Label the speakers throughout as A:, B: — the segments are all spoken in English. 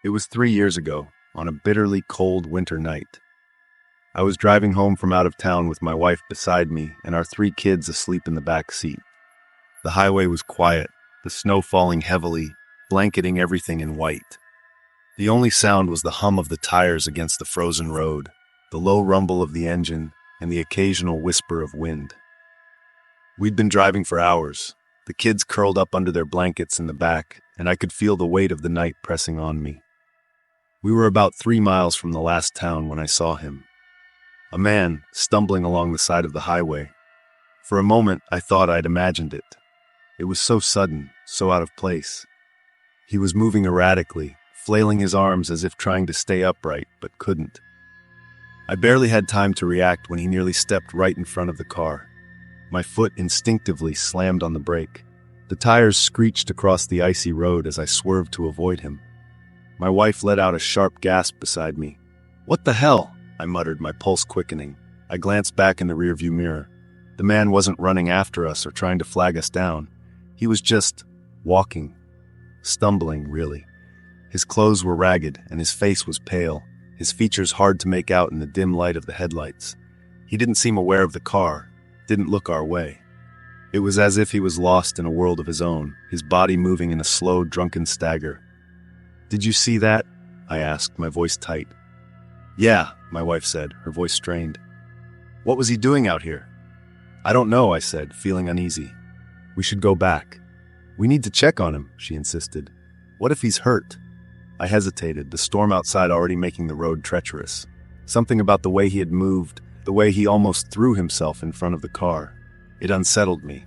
A: It was 3 years ago, on a bitterly cold winter night. I was driving home from out of town with my wife beside me and our 3 kids asleep in the back seat. The highway was quiet, the snow falling heavily, blanketing everything in white. The only sound was the hum of the tires against the frozen road, the low rumble of the engine, and the occasional whisper of wind. We'd been driving for hours, the kids curled up under their blankets in the back, and I could feel the weight of the night pressing on me. We were about 3 miles from the last town when I saw him. A man stumbling along the side of the highway. For a moment, I thought I'd imagined it. It was so sudden, so out of place. He was moving erratically, flailing his arms as if trying to stay upright, but couldn't. I barely had time to react when he nearly stepped right in front of the car. My foot instinctively slammed on the brake. The tires screeched across the icy road as I swerved to avoid him. My wife let out a sharp gasp beside me. "What the hell?" I muttered, my pulse quickening. I glanced back in the rearview mirror. The man wasn't running after us or trying to flag us down. He was just walking. Stumbling, really. His clothes were ragged and his face was pale, his features hard to make out in the dim light of the headlights. He didn't seem aware of the car, didn't look our way. It was as if he was lost in a world of his own, his body moving in a slow, drunken stagger. "Did you see that?" I asked, my voice tight. "Yeah," my wife said, her voice strained. "What was he doing out here?" "I don't know," I said, feeling uneasy. "We should go back." "We need to check on him," she insisted. "What if he's hurt?" I hesitated, the storm outside already making the road treacherous. Something about the way he had moved, the way he almost threw himself in front of the car. It unsettled me.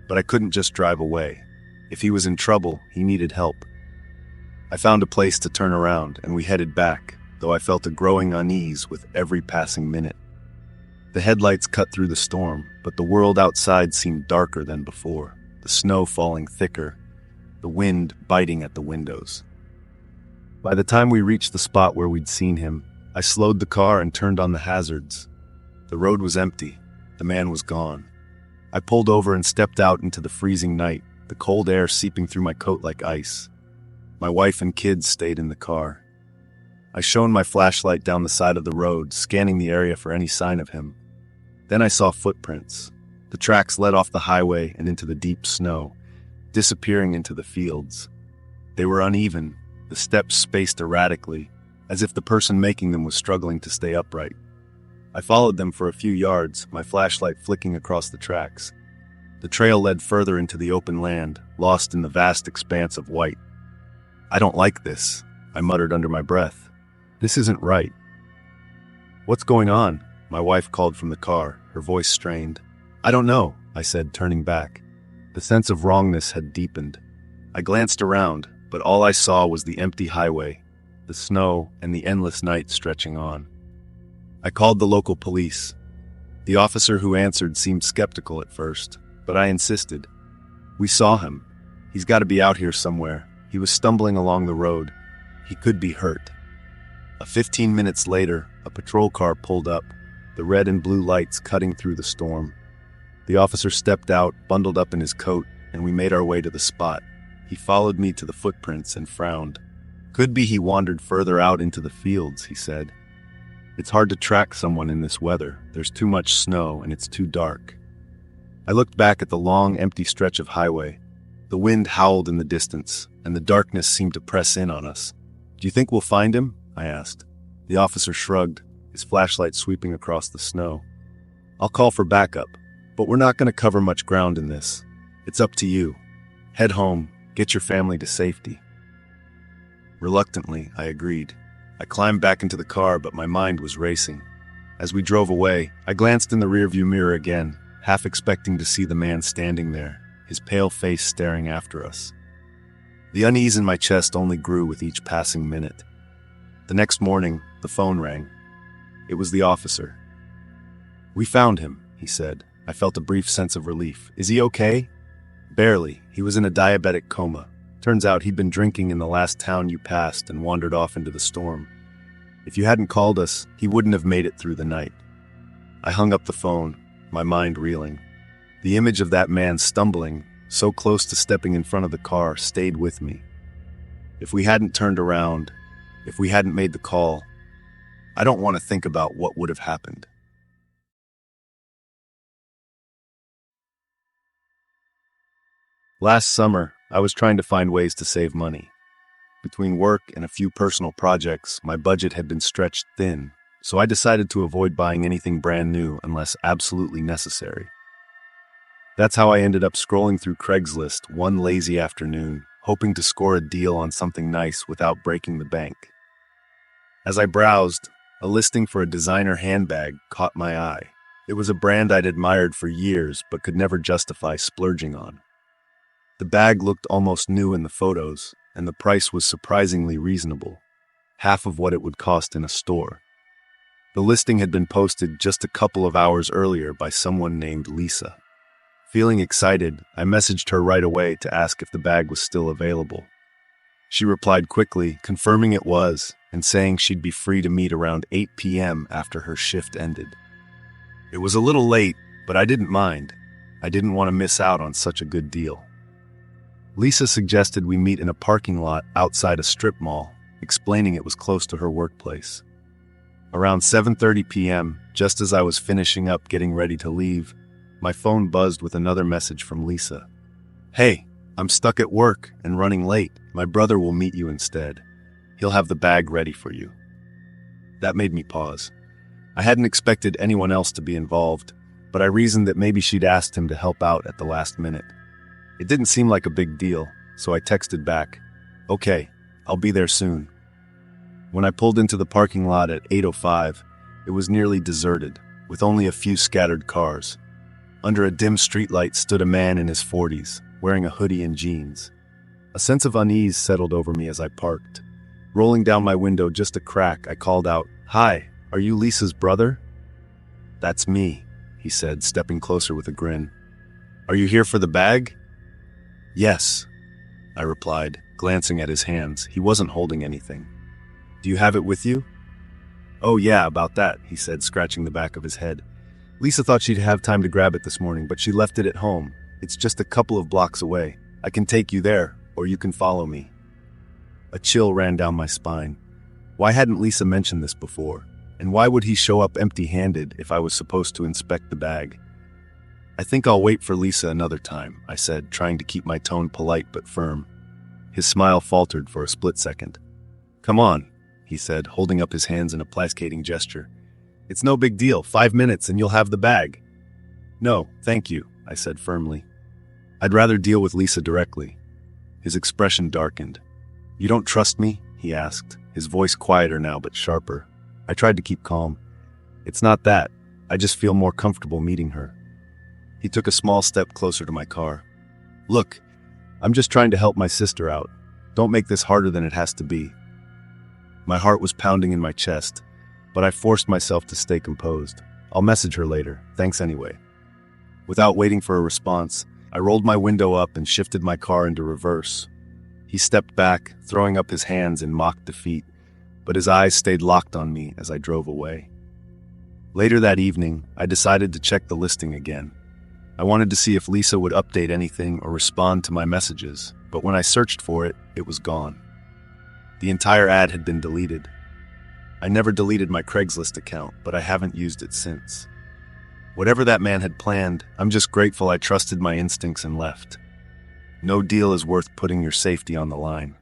A: But I couldn't just drive away. If he was in trouble, he needed help. I found a place to turn around, and we headed back, though I felt a growing unease with every passing minute. The headlights cut through the storm, but the world outside seemed darker than before, the snow falling thicker, the wind biting at the windows. By the time we reached the spot where we'd seen him, I slowed the car and turned on the hazards. The road was empty. The man was gone. I pulled over and stepped out into the freezing night, the cold air seeping through my coat like ice. My wife and kids stayed in the car. I shone my flashlight down the side of the road, scanning the area for any sign of him. Then I saw footprints. The tracks led off the highway and into the deep snow, disappearing into the fields. They were uneven, the steps spaced erratically, as if the person making them was struggling to stay upright. I followed them for a few yards, my flashlight flicking across the tracks. The trail led further into the open land, lost in the vast expanse of white. "I don't like this," I muttered under my breath. "This isn't right." "What's going on?" my wife called from the car, her voice strained. "I don't know," I said, turning back. The sense of wrongness had deepened. I glanced around, but all I saw was the empty highway, the snow, and the endless night stretching on. I called the local police. The officer who answered seemed skeptical at first, but I insisted. "We saw him. He's got to be out here somewhere. He was stumbling along the road. He could be hurt." 15 minutes later, a patrol car pulled up, the red and blue lights cutting through the storm. The officer stepped out, bundled up in his coat, and we made our way to the spot. He followed me to the footprints and frowned. "Could be he wandered further out into the fields," he said. "It's hard to track someone in this weather. There's too much snow and it's too dark." I looked back at the long, empty stretch of highway. The wind howled in the distance, and the darkness seemed to press in on us. "Do you think we'll find him?" I asked. The officer shrugged, his flashlight sweeping across the snow. "I'll call for backup, but we're not going to cover much ground in this. It's up to you. Head home, get your family to safety." Reluctantly, I agreed. I climbed back into the car, but my mind was racing. As we drove away, I glanced in the rearview mirror again, half expecting to see the man standing there, his pale face staring after us. The unease in my chest only grew with each passing minute. The next morning, the phone rang. It was the officer. "We found him," he said. I felt a brief sense of relief. "Is he okay?" "Barely. He was in a diabetic coma. Turns out he'd been drinking in the last town you passed and wandered off into the storm. If you hadn't called us, he wouldn't have made it through the night." I hung up the phone, my mind reeling. The image of that man stumbling, so close to stepping in front of the car, stayed with me. If we hadn't turned around, If we hadn't made the call, I don't want to think about what would have happened. Last summer, I was trying to find ways to save money. Between work and a few personal projects, my budget had been stretched thin, so I decided to avoid buying anything brand new unless absolutely necessary. That's how I ended up scrolling through Craigslist one lazy afternoon, hoping to score a deal on something nice without breaking the bank. As I browsed, a listing for a designer handbag caught my eye. It was a brand I'd admired for years but could never justify splurging on. The bag looked almost new in the photos, and the price was surprisingly reasonable, half of what it would cost in a store. The listing had been posted just a couple of hours earlier by someone named Lisa. Feeling excited, I messaged her right away to ask if the bag was still available. She replied quickly, confirming it was, and saying she'd be free to meet around 8 p.m. after her shift ended. It was a little late, but I didn't mind. I didn't want to miss out on such a good deal. Lisa suggested we meet in a parking lot outside a strip mall, explaining it was close to her workplace. Around 7:30 p.m., just as I was finishing up getting ready to leave, my phone buzzed with another message from Lisa. "Hey, I'm stuck at work and running late. My brother will meet you instead. He'll have the bag ready for you." That made me pause. I hadn't expected anyone else to be involved, but I reasoned that maybe she'd asked him to help out at the last minute. It didn't seem like a big deal, so I texted back, "Okay, I'll be there soon." When I pulled into the parking lot at 8:05, it was nearly deserted, with only a few scattered cars. Under a dim streetlight stood a man in his 40s, wearing a hoodie and jeans. A sense of unease settled over me as I parked. Rolling down my window just a crack, I called out, "Hi, are you Lisa's brother?" "That's me," he said, stepping closer with a grin. "Are you here for the bag?" "Yes," I replied, glancing at his hands. He wasn't holding anything. "Do you have it with you?" "Oh yeah, about that," he said, scratching the back of his head. "Lisa thought she'd have time to grab it this morning, but she left it at home. It's just a couple of blocks away. I can take you there, or you can follow me." A chill ran down my spine. Why hadn't Lisa mentioned this before? And why would he show up empty-handed if I was supposed to inspect the bag? "I think I'll wait for Lisa another time," I said, trying to keep my tone polite but firm. His smile faltered for a split second. "Come on," he said, holding up his hands in a placating gesture. "It's no big deal. 5 minutes and you'll have the bag." "No, thank you," I said firmly. "I'd rather deal with Lisa directly." His expression darkened. "You don't trust me?" he asked, his voice quieter now but sharper. I tried to keep calm. "It's not that. I just feel more comfortable meeting her." He took a small step closer to my car. "Look, I'm just trying to help my sister out. Don't make this harder than it has to be." My heart was pounding in my chest, but I forced myself to stay composed. "I'll message her later. Thanks anyway." Without waiting for a response, I rolled my window up and shifted my car into reverse. He stepped back, throwing up his hands in mock defeat, but his eyes stayed locked on me as I drove away. Later that evening, I decided to check the listing again. I wanted to see if Lisa would update anything or respond to my messages, but when I searched for it, it was gone. The entire ad had been deleted. I never deleted my Craigslist account, but I haven't used it since. Whatever that man had planned, I'm just grateful I trusted my instincts and left. No deal is worth putting your safety on the line.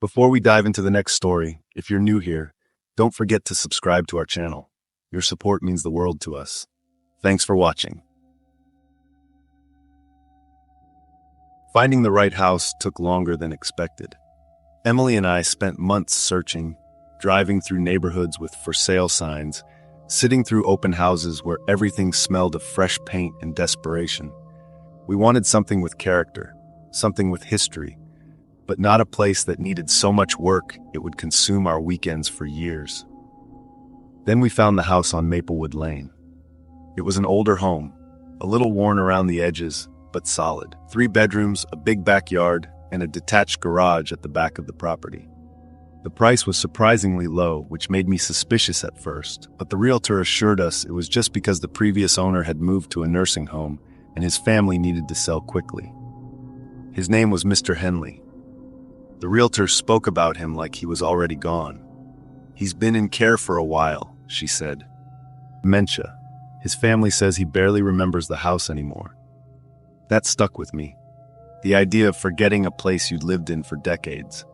A: Before we dive into the next story, if you're new here, don't forget to subscribe to our channel. Your support means the world to us. Thanks for watching. Finding the right house took longer than expected. Emily and I spent months searching, driving through neighborhoods with for sale signs, sitting through open houses where everything smelled of fresh paint and desperation. We wanted something with character, something with history, but not a place that needed so much work it would consume our weekends for years. Then we found the house on Maplewood Lane. It was an older home, a little worn around the edges, but solid. 3 bedrooms, a big backyard, and a detached garage at the back of the property. The price was surprisingly low, which made me suspicious at first, but the realtor assured us it was just because the previous owner had moved to a nursing home and his family needed to sell quickly. His name was Mr. Henley. The realtor spoke about him like he was already gone. "He's been in care for a while," she said. "Dementia. His family says he barely remembers the house anymore." That stuck with me. The idea of forgetting a place you'd lived in for decades.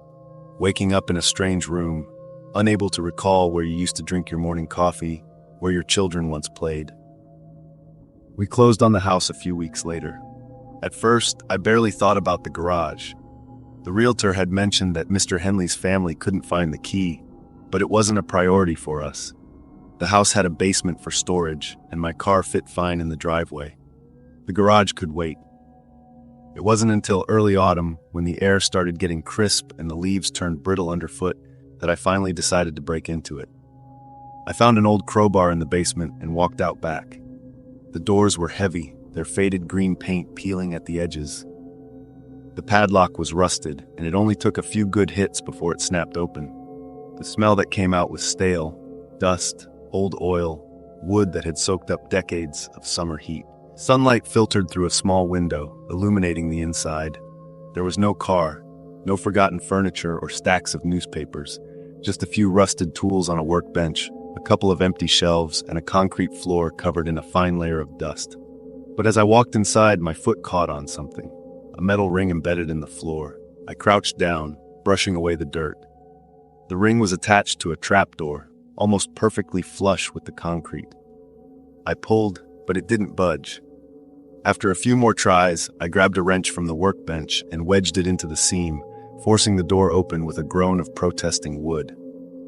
A: Waking up in a strange room, unable to recall where you used to drink your morning coffee, where your children once played. We closed on the house a few weeks later. At first, I barely thought about the garage. The realtor had mentioned that Mr. Henley's family couldn't find the key, but it wasn't a priority for us. The house had a basement for storage, and my car fit fine in the driveway. The garage could wait. It wasn't until early autumn, when the air started getting crisp and the leaves turned brittle underfoot, that I finally decided to break into it. I found an old crowbar in the basement and walked out back. The doors were heavy, their faded green paint peeling at the edges. The padlock was rusted, and it only took a few good hits before it snapped open. The smell that came out was stale, dust, old oil, wood that had soaked up decades of summer heat. Sunlight filtered through a small window, illuminating the inside. There was no car, no forgotten furniture or stacks of newspapers, just a few rusted tools on a workbench, a couple of empty shelves, and a concrete floor covered in a fine layer of dust. But as I walked inside, my foot caught on something, a metal ring embedded in the floor. I crouched down, brushing away the dirt. The ring was attached to a trapdoor, almost perfectly flush with the concrete. I pulled, but it didn't budge. After a few more tries, I grabbed a wrench from the workbench and wedged it into the seam, forcing the door open with a groan of protesting wood.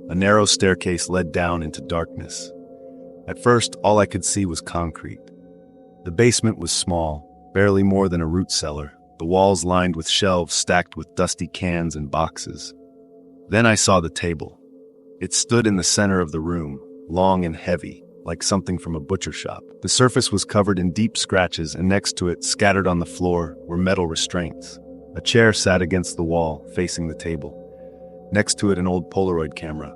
A: A narrow staircase led down into darkness. At first, all I could see was concrete. The basement was small, barely more than a root cellar, the walls lined with shelves stacked with dusty cans and boxes. Then I saw the table. It stood in the center of the room, long and heavy, like something from a butcher shop. The surface was covered in deep scratches, and next to it, scattered on the floor, were metal restraints. A chair sat against the wall, facing the table. Next to it, an old Polaroid camera.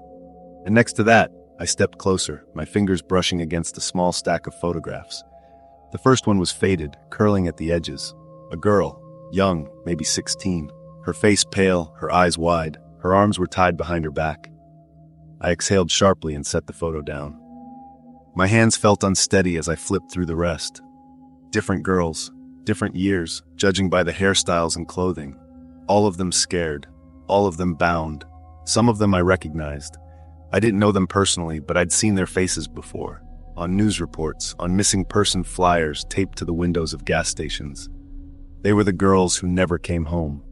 A: And next to that, I stepped closer, my fingers brushing against a small stack of photographs. The first one was faded, curling at the edges. A girl, young, maybe 16. Her face pale, her eyes wide. Her arms were tied behind her back. I exhaled sharply and set the photo down. My hands felt unsteady as I flipped through the rest. Different girls, different years, judging by the hairstyles and clothing. All of them scared, all of them bound. Some of them I recognized. I didn't know them personally, but I'd seen their faces before. On news reports, on missing person flyers taped to the windows of gas stations. They were the girls who never came home.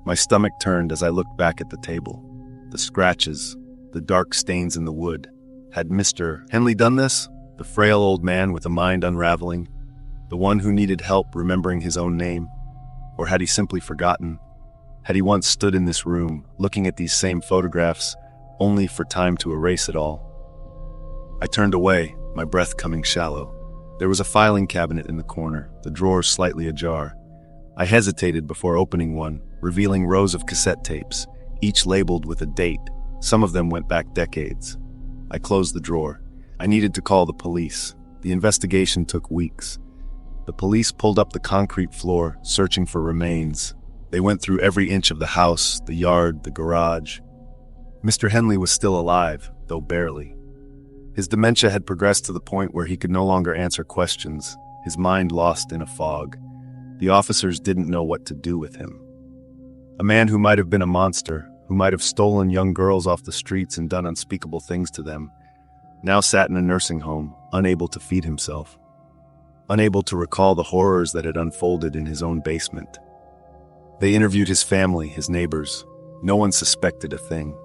A: My stomach turned as I looked back at the table. The scratches, the dark stains in the wood. Had Mr. Henley done this? The frail old man with a mind unraveling? The one who needed help remembering his own name? Or had he simply forgotten? Had he once stood in this room, looking at these same photographs, only for time to erase it all? I turned away, my breath coming shallow. There was a filing cabinet in the corner, the drawers slightly ajar. I hesitated before opening one, revealing rows of cassette tapes, each labeled with a date. Some of them went back decades. I closed the drawer. I needed to call the police. The investigation took weeks. The police pulled up the concrete floor, searching for remains. They went through every inch of the house, the yard, the garage. Mr. Henley was still alive, though barely. His dementia had progressed to the point where he could no longer answer questions, his mind lost in a fog. The officers didn't know what to do with him. A man who might have been a monster, who might have stolen young girls off the streets and done unspeakable things to them, now sat in a nursing home, unable to feed himself, unable to recall the horrors that had unfolded in his own basement. They interviewed his family, his neighbors. No one suspected a thing.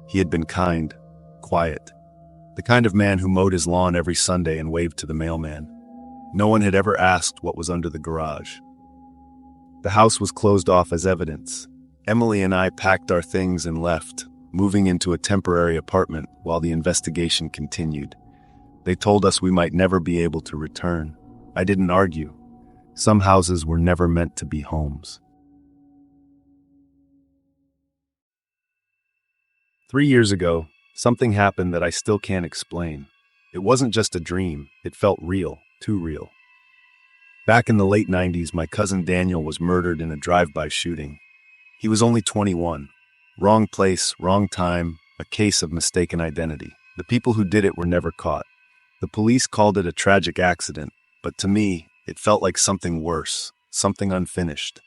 A: He had been kind, quiet, the kind of man who mowed his lawn every Sunday and waved to the mailman. No one had ever asked what was under the garage. The house was closed off as evidence. Emily and I packed our things and left, moving into a temporary apartment while the investigation continued. They told us we might never be able to return. I didn't argue. Some houses were never meant to be homes. 3 years ago, something happened that I still can't explain. It wasn't just a dream, it felt real, too real. Back in the late 90s, my cousin Daniel was murdered in a drive-by shooting. He was only 21. Wrong place, wrong time, a case of mistaken identity. The people who did it were never caught. The police called it a tragic accident, but to me, it felt like something worse, something unfinished.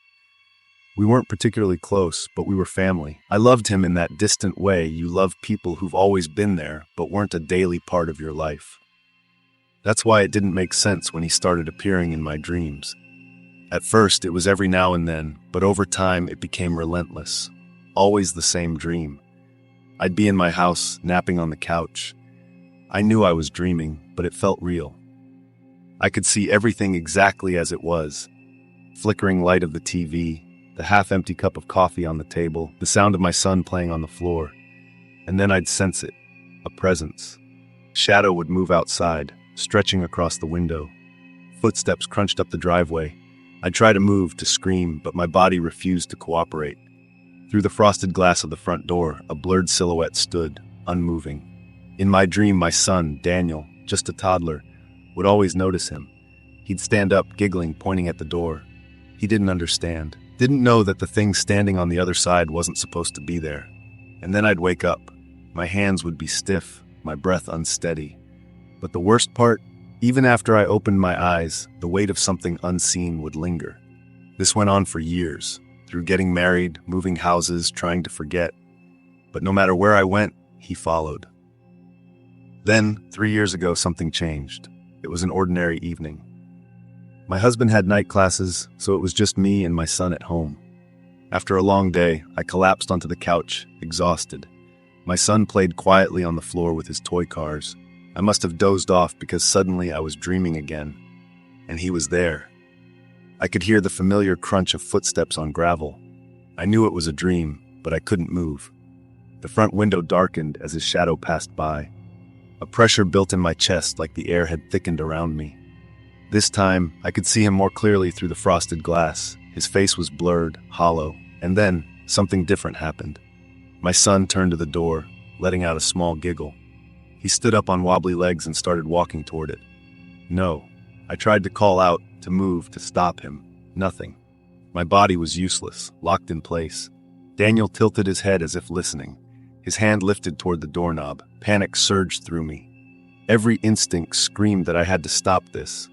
A: We weren't particularly close, but we were family. I loved him in that distant way you love people who've always been there, but weren't a daily part of your life. That's why it didn't make sense when he started appearing in my dreams. At first, it was every now and then, but over time it became relentless. Always the same dream. I'd be in my house, napping on the couch. I knew I was dreaming, but it felt real. I could see everything exactly as it was. Flickering light of the TV, the half-empty cup of coffee on the table, the sound of my son playing on the floor. And then I'd sense it, a presence. Shadow would move outside, stretching across the window. Footsteps crunched up the driveway. I'd try to move, to scream, but my body refused to cooperate. Through the frosted glass of the front door, a blurred silhouette stood, unmoving. In my dream, my son, Daniel, just a toddler, would always notice him. He'd stand up, giggling, pointing at the door. He didn't understand. Didn't know that the thing standing on the other side wasn't supposed to be there. And then I'd wake up. My hands would be stiff, my breath unsteady. But the worst part, even after I opened my eyes, the weight of something unseen would linger. This went on for years, through getting married, moving houses, trying to forget. But no matter where I went, he followed. Then, 3 years ago, something changed. It was an ordinary evening. My husband had night classes, so it was just me and my son at home. After a long day, I collapsed onto the couch, exhausted. My son played quietly on the floor with his toy cars. I must have dozed off because suddenly I was dreaming again. And he was there. I could hear the familiar crunch of footsteps on gravel. I knew it was a dream, but I couldn't move. The front window darkened as his shadow passed by. A pressure built in my chest like the air had thickened around me. This time, I could see him more clearly through the frosted glass. His face was blurred, hollow, and then something different happened. My son turned to the door, letting out a small giggle. He stood up on wobbly legs and started walking toward it. No. I tried to call out, to move, to stop him. Nothing. My body was useless, locked in place. Daniel tilted his head as if listening. His hand lifted toward the doorknob. Panic surged through me. Every instinct screamed that I had to stop this.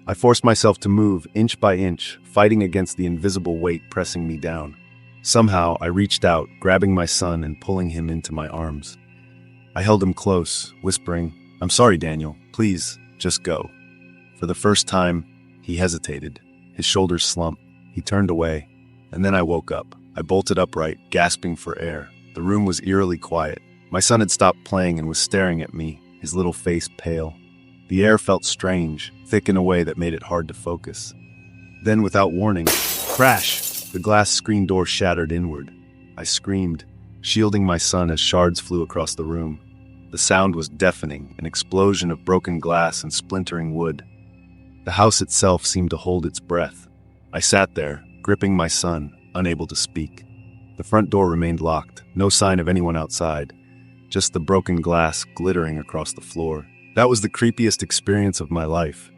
A: I forced myself to move, inch by inch, fighting against the invisible weight pressing me down. Somehow, I reached out, grabbing my son and pulling him into my arms. I held him close, whispering, "I'm sorry, Daniel. Please, just go." For the first time, he hesitated. His shoulders slumped. He turned away. And then I woke up. I bolted upright, gasping for air. The room was eerily quiet. My son had stopped playing and was staring at me, his little face pale. The air felt strange, thick in a way that made it hard to focus. Then, without warning, crash! The glass screen door shattered inward. I screamed, shielding my son as shards flew across the room. The sound was deafening, an explosion of broken glass and splintering wood. The house itself seemed to hold its breath. I sat there, gripping my son, unable to speak. The front door remained locked, no sign of anyone outside, just the broken glass glittering across the floor. That was the creepiest experience of my life.